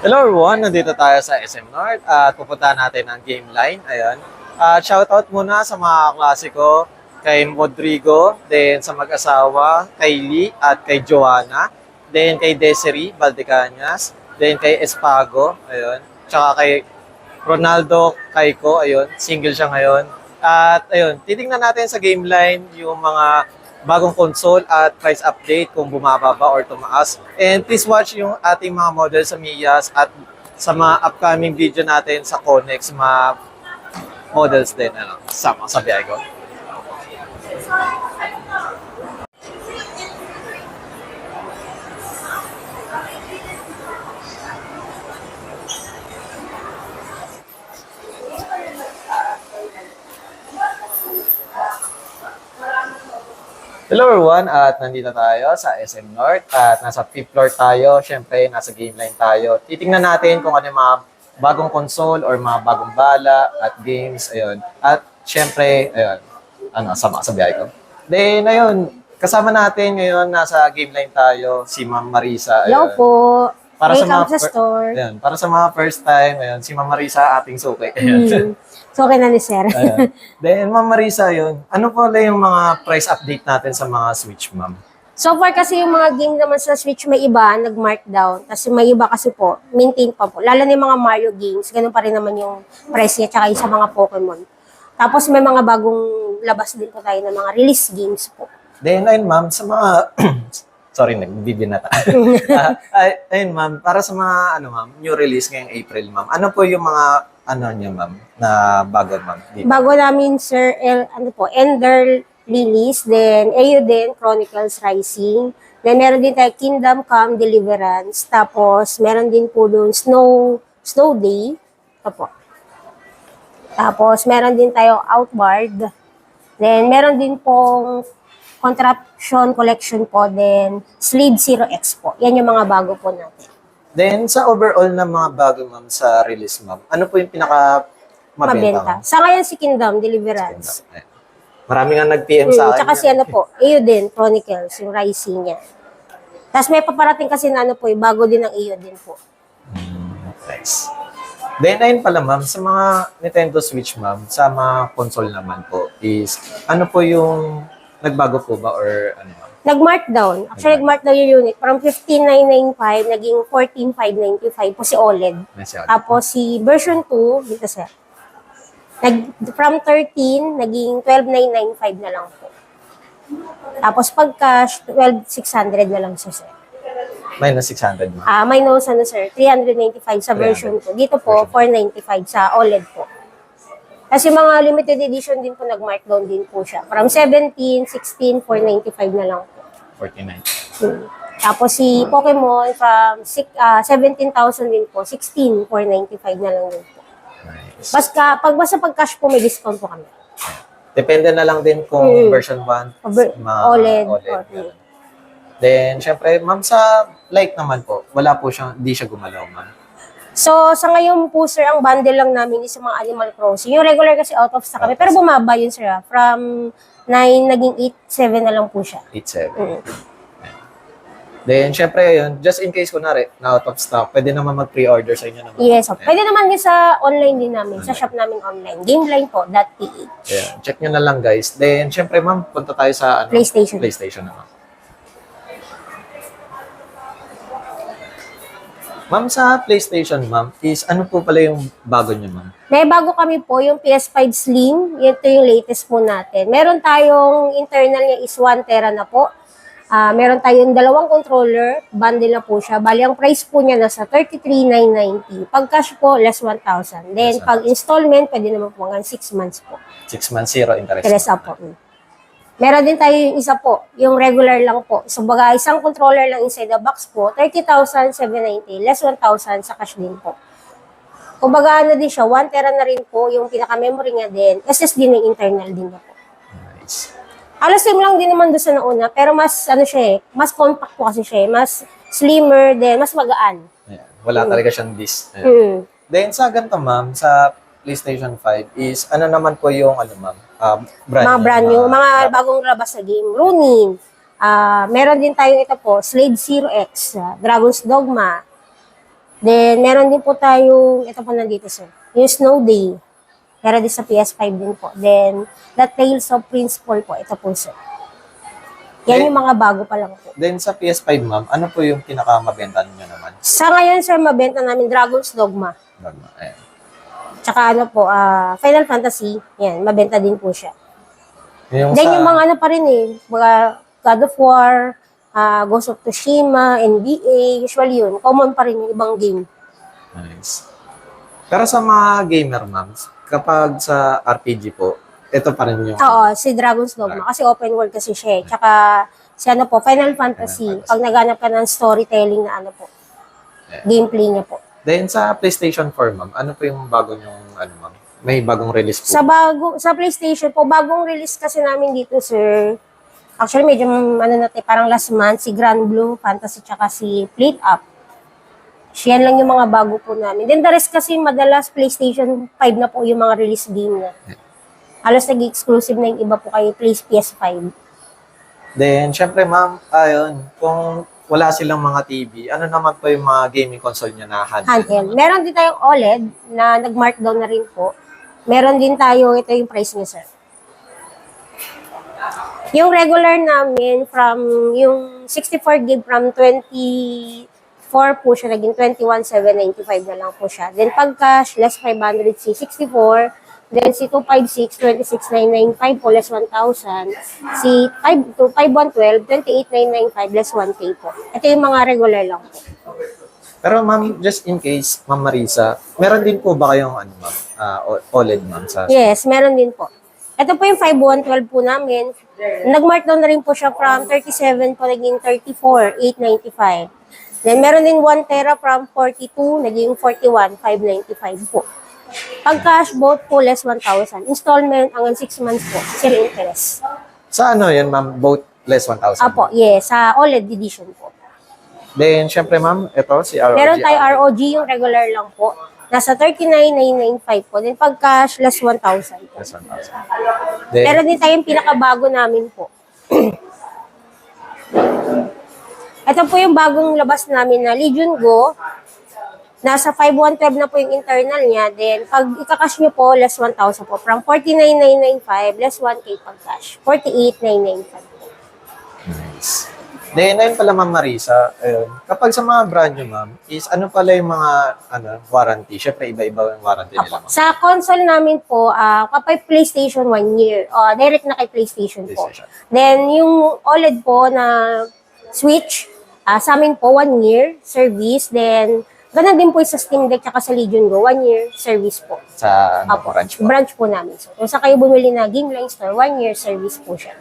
Hello everyone, nandito tayo sa SM North at pupunta natin ang game line. Ayun. Shoutout muna sa mga klasiko, kay Rodrigo, then sa mag-asawa, kay Lee at kay Joanna, then kay Desiree Valdecañas, then kay Espago, ayun. Tsaka kay Ronaldo Caico, ayun, single siya ngayon. At ayun, titingnan natin sa game line yung mga bagong console at price update kung bumaba ba or tumaas. And please watch yung ating mga models sa Mias at sa mga upcoming video natin sa Conex, mga models din. Ano, sama sa biyahe ko. Hello everyone, at nandito tayo sa SM North at nasa 5th floor tayo. Siyempre, nasa game line tayo. Titingnan natin kung ano yung mga bagong console or mga bagong bala at games. Ayun. At siyempre, ayun, sama sa biyahe ko. Then, ayun, kasama natin ngayon, nasa game line tayo, si Ma'am Marisa. Hello Ayun. po. Para sa Welcome mga sa store. Ayun, para sa mga first time, ayun, si Ma'am Marisa, ating suki. Ayun. So, okay na ni Sir. Ayan. Then, Ma'am Marisa, yun. Ano pala yung mga price update natin sa mga Switch, Ma'am? So far kasi yung mga game naman sa Switch may iba, nag-markdown. Kasi may iba kasi po, maintain pa po. Lalo na yung mga Mario games, ganun pa rin naman yung price niya, tsaka yung sa mga Pokemon. Tapos may mga bagong labas din po tayo ng mga release games po. Then, ayun, Ma'am, sa mga... Sorry, nagbibinata. Ayun, Ma'am, para sa mga, Ma'am, new release ngayong April, Ma'am, ano po yung mga, niya, Ma'am, na bago, Ma'am? Dito? Bago namin, Sir, Ender release, then Eiyuden Chronicles Rising, then meron din tayo Kingdom Come Deliverance, tapos meron din po doon Snow Day, opo. Tapos meron din tayo Outward, then meron din pong Contraption Collection po, then Slade Zero X po. Yan yung mga bago po natin. Then, sa overall na mga bago, Ma'am, sa release, Ma'am, ano po yung pinaka mabenta? Sa ngayon si Kingdom Deliverance. Marami nga nag-PM sa akin. Tsaka si Eiyuden Chronicles, yung Rising niya. Tapos may paparating kasi na po, bago din ang Eiyuden po. Nice. Then, ayun pala, Ma'am, sa mga Nintendo Switch, Ma'am, sa mga console naman po, is ano po yung nagbago po ba or ano, Ma'am? Nag-markdown. Actually, nag-markdown yung unit. From 15,995, naging 14,595 po si OLED. Tapos si version 2, dito sir, from 13, naging 12,995 na lang po. Tapos pag cash, 12,600 na lang siya sir. Minus 600, Ma'am. Minus sir, 395 sa version 2. Dito po, 495 sa OLED po. Kasi mga limited edition din po, nag-markdown din po siya. From 17, 16, 495 na lang po. 49. Tapos si Pokemon, from 17,000 din po, 16, 495 na lang din po. Nice. Basta pag cash po, may discount po kami. Depende na lang din kung version 1, OLED. ganun. Then, syempre, Ma'am, sa Lite naman po, wala po siyang, di siya gumalaw, Ma'am. So, sa ngayon po, sir, ang bundle lang namin is sa mga Animal Crossing. Yung regular kasi out of stock kami. Pero bumaba yun, sir. From 9, naging 8, 7 na lang po siya. 8-7. Then, syempre, yun, just in case, kunwari, na out of stock, pwede naman mag-pre-order sa inyo naman. Yes, pwede naman din sa online din namin, sa shop namin online. Gameline po, .ph. Yeah, check nyo na lang, guys. Then, syempre, Ma'am, punta tayo sa PlayStation naman. Ma'am, sa PlayStation, Ma'am, is ano po pala yung bago niyo, Ma'am? May bago kami po, yung PS5 Slim. Ito yung latest po natin. Meron tayong internal niya is 1 tera na po. Meron tayong 2 controller. Bundle na po siya. Bali, ang price po niya nasa 33,990. Pag cash po, less 1,000. Then, pag installment, pwede naman po hanggang 6 months po. 6 months, zero interest. Interest po. Meron din tayo yung isa po, yung regular lang po. So, baga, isang controller lang inside the box po, 30,790, less 1,000 sa cash din po. Kung baga, din siya, 1 tera na rin po, yung pinaka-memory niya din, SSD na internal din na po. Nice. Alas same lang din naman doon sa nauna, pero mas, mas compact po kasi siya, mas slimmer, then mas magaan. Ayan. Wala talaga siyang disc. Then, sa ganito, Ma'am, sa PlayStation 5 is, ano naman po yung, Ma'am, brand new, mga bagong labas na game. Ronin. Meron din tayong ito po, Slade Zero X, Dragon's Dogma. Then, meron din po tayong, ito po nandito sir, yung Snow Day. Meron din sa PS5 din po. Then, The Tales of Prince Paul po, ito po sir. Yan yung mga bago pa lang po. Then sa PS5, ma'am, ano po yung pinakamabenta niyo naman? Sa ngayon sir, mabenta namin Dragon's Dogma. Ayan. Tsaka ano po, Final Fantasy. Yan, mabenta din po siya. Yung Then yung mga ano pa rin mga God of War, Ghost of Tsushima, NBA, usually yun. Common pa rin yung ibang game. Nice. Pero sa mga gamer, ma'am, kapag sa RPG po, ito pa rin yung... Oo, si Dragon's Dogma. Kasi open world kasi siya. Tsaka si ano po, Final Fantasy. Pag naghanap ka ng storytelling na ano po, gameplay niya po. Then sa PlayStation 4, ma'am, ano po yung bago yung ano, ma'am? May bagong release po? Sa PlayStation po, bagong release kasi namin dito, sir. Actually, medyo ano natin, parang last month, si Grand Blue Fantasy tsaka si Plate Up. Yan lang yung mga bago po namin. Then the rest kasi madalas PlayStation 5 na po yung mga release game na. Halos nag-exclusive na yung iba po kay PS5. Then, syempre ma'am, ayun, kung wala silang mga TV, ano naman po yung mga gaming console niya na Handheld. Meron din tayong OLED na nag-markdown na rin po. Meron din tayo, ito yung price niya, sir. Yung regular namin from yung 64 gig from 24 po siya, naging 21,795 na lang po siya. Then pag cash, less 500 si 64. Then si 256, 26,995 po, less 1,000. Si 5112, 28,995, less 1K po. Ito yung mga regular lang po. Pero ma'am, just in case, ma'am Marisa, meron din po ba kayong ano, ma'am, OLED, ma'am? Yes, meron din po. Ito po yung 5112 po namin. Nag-markdown na rin po siya from 37 po, naging 34,895. Then meron din 1 tera from 42, naging 41,595 po. Pag cash, both po less 1,000. Installment hanggang 6 months po, zero interest. Sa ano yan, ma'am? Both less 1,000? Apo, yes, sa OLED edition po. Then, syempre ma'am, ito si ROG. Meron tayo ROG, yung regular lang po. Nasa 39,995 po. Then pag cash, less 1,000 po. Less 1,000. Then, Meron din tayong pinakabago namin po. Ito po yung bagong labas namin na Legion Go. Nasa 5112 na po yung internal niya. Then, pag ikakash nyo po, less 1,000 po. From 49,995, less 1K pag cash. 48,995 po. nice. Then, ayun pala ma'am Marisa, ayun, kapag sa mga brand nyo ma'am, is ano pala yung mga warranty? Syempre, iba-iba yung warranty nila ma'am. Sa console namin po, kapag PlayStation 1 year, direct na kay PlayStation po. PlayStation. Then, yung OLED po na Switch, sa amin po, 1 year service. Then, ganun din po sa Steam Deck at sa Legion Go, 1 year service po. Sa Apo, branch po. branch po namin. So, kung sa kayo bumili na Game Line Store, 1 year service po siya.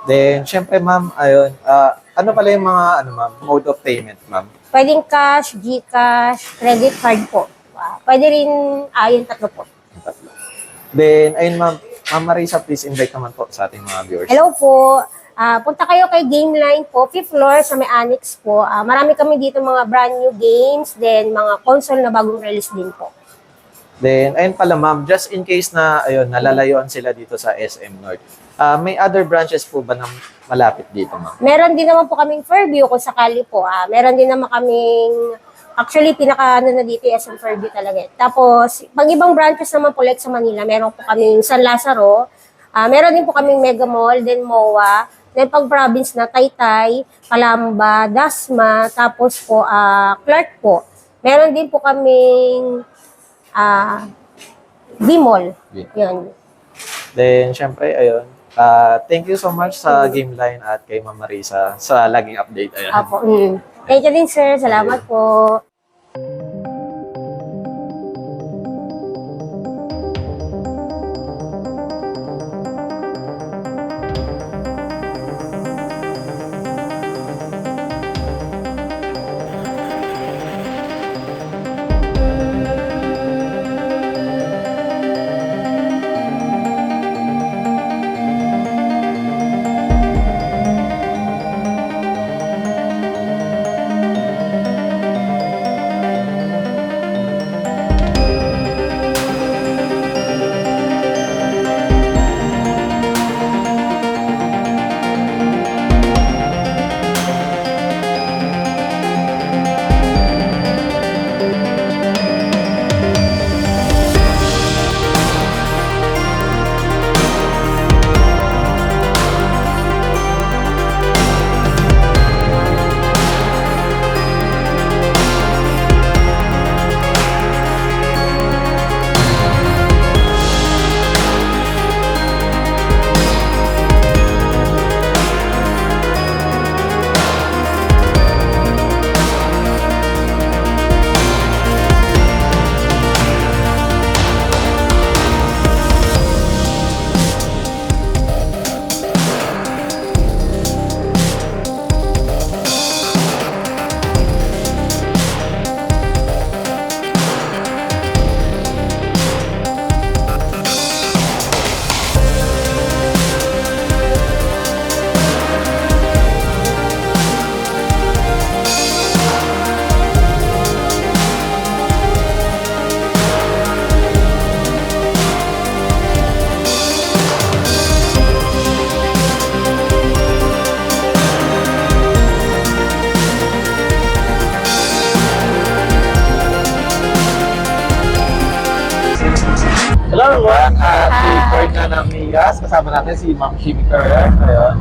Then, syempre ma'am, ayun, ano pala yung mga ma'am, mode of payment ma'am? Pwedeng cash, Gcash, credit card po. Pwede rin, yung tatlo po. Then, ayun ma'am, Ma'am Marisa, please invite naman po sa ating mga viewers. Hello po. Punta kayo kay Gameline po, 5th floor sa may annex po. Marami kami dito mga brand new games, then mga console na bagong release din po. Then, ayun pala ma'am, just in case na, ayun, nalalayuan sila dito sa SM North, may other branches po ba na malapit dito ma'am? Meron din naman po kaming Fairview kung sakali po. Meron din naman kaming, actually, na dito yung SM Fairview talaga. Tapos, pag ibang branches naman po, like sa Manila, meron po kaming San Lazaro, meron din po kaming Mega Mall, then MOA, then pag province na Taytay, Calamba, Dasma, tapos po Clark po. Meron din po kaming B-Mall. Yan. Then, syempre, ayun, thank you so much sa Gameline at kay Ma'am Marisa sa laging update. Ayun. Apo. Thank you din, sir. Salamat po. Hello everyone, si Ferdinand ng Migas. Kasama natin si Ma'am Shimi Carrer. Ayun.